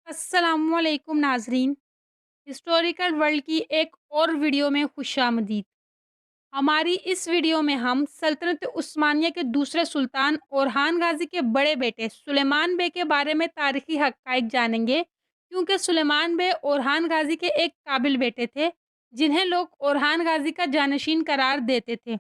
अस्सलामुअलैकुम नाजरीन। Historical world की एक और वीडियो में खुशामदीद। हमारी इस वीडियो में हम सल्तनत उस्मानिया के दूसरे सुल्तान ओरहान गाजी के बड़े बेटे सुलेमान बे के बारे में तारीखी हक़ाइक़ जानेंगे, क्योंकि सुलेमान बे ओरहान गाजी के एक काबिल बेटे थे जिन्हें लोग ओरहान गाजी का जानशीन करार देते थे।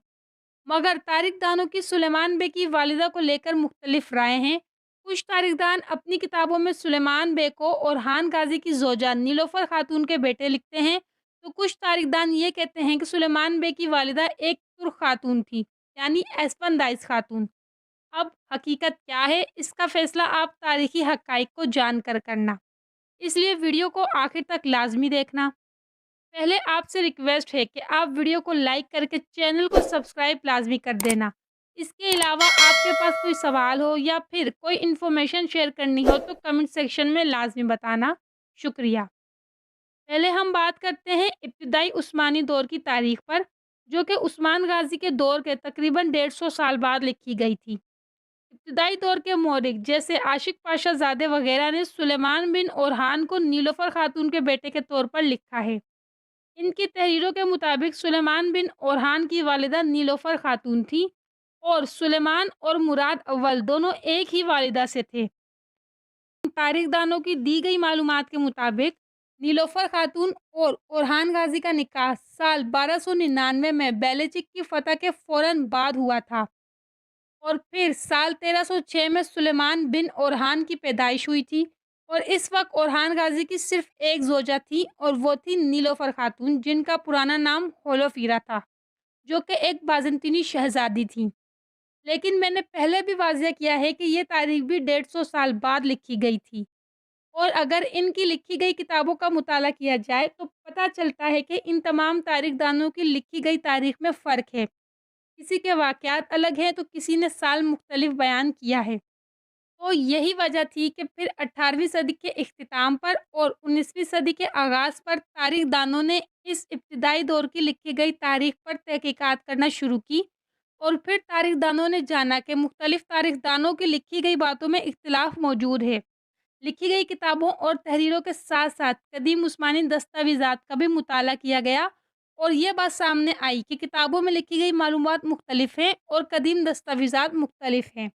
मगर तारीखदानों की सुलेमान बे की वालिदा को लेकर मुख्तलिफ राय हैं। कुछ तारीखदान अपनी किताबों में सुलेमान बे को ओरहान गाजी की ज़ोजा नीलोफर खातून के बेटे लिखते हैं, तो कुछ तारीखदान ये कहते हैं कि सुलेमान बे की वालिदा एक तुर्क खातून थी, यानी एस्पंदाइस खातून। अब हकीकत क्या है, इसका फैसला आप तारीखी हक़ाइक़ को जानकर करना, इसलिए वीडियो को आखिर तक लाज़मी देखना। पहले आपसे रिक्वेस्ट है कि आप वीडियो को लाइक करके चैनल को सब्सक्राइब लाजमी कर देना। इसके अलावा आपके पास कोई सवाल हो या फिर कोई इन्फॉर्मेशन शेयर करनी हो तो कमेंट सेक्शन में लाजमी बताना। शुक्रिया। पहले हम बात करते हैं इब्तिदाई उस्मानी दौर की तारीख पर, जो कि उस्मान गाजी के दौर के तकरीबन 150 साल बाद लिखी गई थी। इब्तिदाई दौर के मौरिख जैसे आशिक पाशा ज़ादे वगैरह ने सुलेमान बिन ओरहान को नीलोफर खातून के बेटे के तौर पर लिखा है। इनकी तहरीरों के मुताबिक सुलेमान बिन ओरहान की वालिदा नीलोफर खातून थी और सुलेमान और मुराद अव्वल दोनों एक ही वालिदा से थे। तारीखदानों की दी गई मालूमात के मुताबिक नीलोफर खातून और ओरहान गाजी का निकाह साल 1299 में बेलचिक की फतह के फ़ौरन बाद हुआ था और फिर साल 1306 में सुलेमान बिन ओरहान की पैदाइश हुई थी और इस वक्त ओरहान गाजी की सिर्फ एक ज़ोजा थी और वो थी नीलोफर खातून, जिनका पुराना नाम होलोफीरा था, जो कि एक बाज़ंतीनी शहज़ादी थी। लेकिन मैंने पहले भी वाज़िया किया है कि ये तारीख भी 150 साल बाद लिखी गई थी और अगर इनकी लिखी गई किताबों का मुताला किया जाए तो पता चलता है कि इन तमाम तारीखदानों की लिखी गई तारीख में फ़र्क है। किसी के वाक़यात अलग हैं तो किसी ने साल मुख्तलिफ बयान किया है। तो यही वजह थी कि फिर 18वीं सदी के इख्तिताम पर और 19वीं सदी के आगाज़ पर तारीखदानों ने इस इब्तिदाई दौर की लिखी गई तारीख पर तहकीकात करना शुरू की और फिर तारीखदानों ने जाना कि मुख्तलिफ तारीखदानों की लिखी गई बातों में इख्तिलाफ मौजूद है। लिखी गई किताबों और तहरीरों के साथ-साथ कदीम उस्मानी दस्तावेज़ात का भी मुताला किया गया और ये बात सामने आई कि किताबों में लिखी गई मालूमात मुख्तलिफ हैं और कदीम दस्तावेज़ात मुख्तलिफ हैं।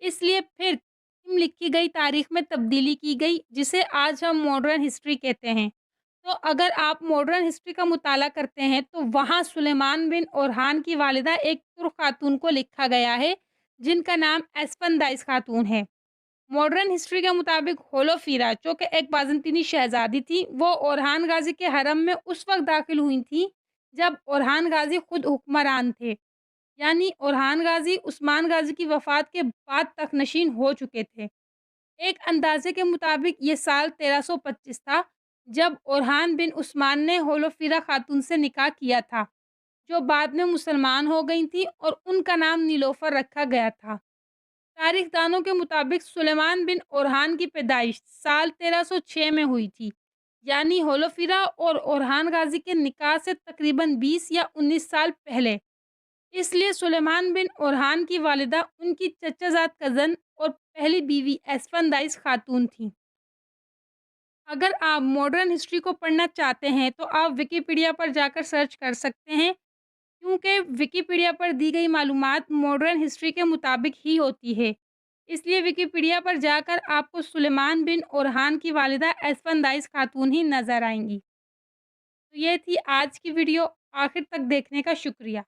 इसलिए फिर लिखी गई तारीख में तब्दीली की गई, जिसे आज हम मॉडर्न हिस्ट्री कहते हैं। तो अगर आप मॉडर्न हिस्ट्री का मुताला करते हैं तो वहाँ सुलेमान बिन ओरहान की वालिदा एक तुर्क खातून को लिखा गया है जिनका नाम एस्पंदाइस खातून है। मॉडर्न हिस्ट्री के मुताबिक होलोफीरा, जो कि एक बाज़ंतीनी शहज़ादी थी, वो ओरहान गाज़ी के हरम में उस वक़्त दाखिल हुई थी जब ओरहान गाज़ी खुद हुक्मरान थे। यानी ओरहान गाज़ी उस्मान गाज़ी की वफ़ात के बाद तख़नशीन हो चुके थे। एक अंदाज़े के मुताबिक ये साल 1325 था, जब ओरहान बिन उस्मान ने होलोफीरा खातून से निकाह किया था, जो बाद में मुसलमान हो गई थीं और उनका नाम नीलोफर रखा गया था। तारीखदानों के मुताबिक सुलेमान बिन ओरहान की पैदाइश साल 1306 में हुई थी, यानी होलोफीरा और ओरहान गाज़ी के निकाह से तकरीबन 20 या 19 साल पहले। इसलिए सुलेमान बिन ओरहान की वालिदा उनकी चचाज़ाद कज़न और पहली बीवी एस्फंदाइस खातून थीं। अगर आप मॉडर्न हिस्ट्री को पढ़ना चाहते हैं तो आप विकिपीडिया पर जाकर सर्च कर सकते हैं, क्योंकि विकिपीडिया पर दी गई मालूमात मॉडर्न हिस्ट्री के मुताबिक ही होती है। इसलिए विकिपीडिया पर जाकर आपको सुलेमान बिन ओरहान की वालिदा एस्फंदाइस खातून ही नज़र आएँगी। तो ये थी आज की वीडियो, आखिर तक देखने का शुक्रिया।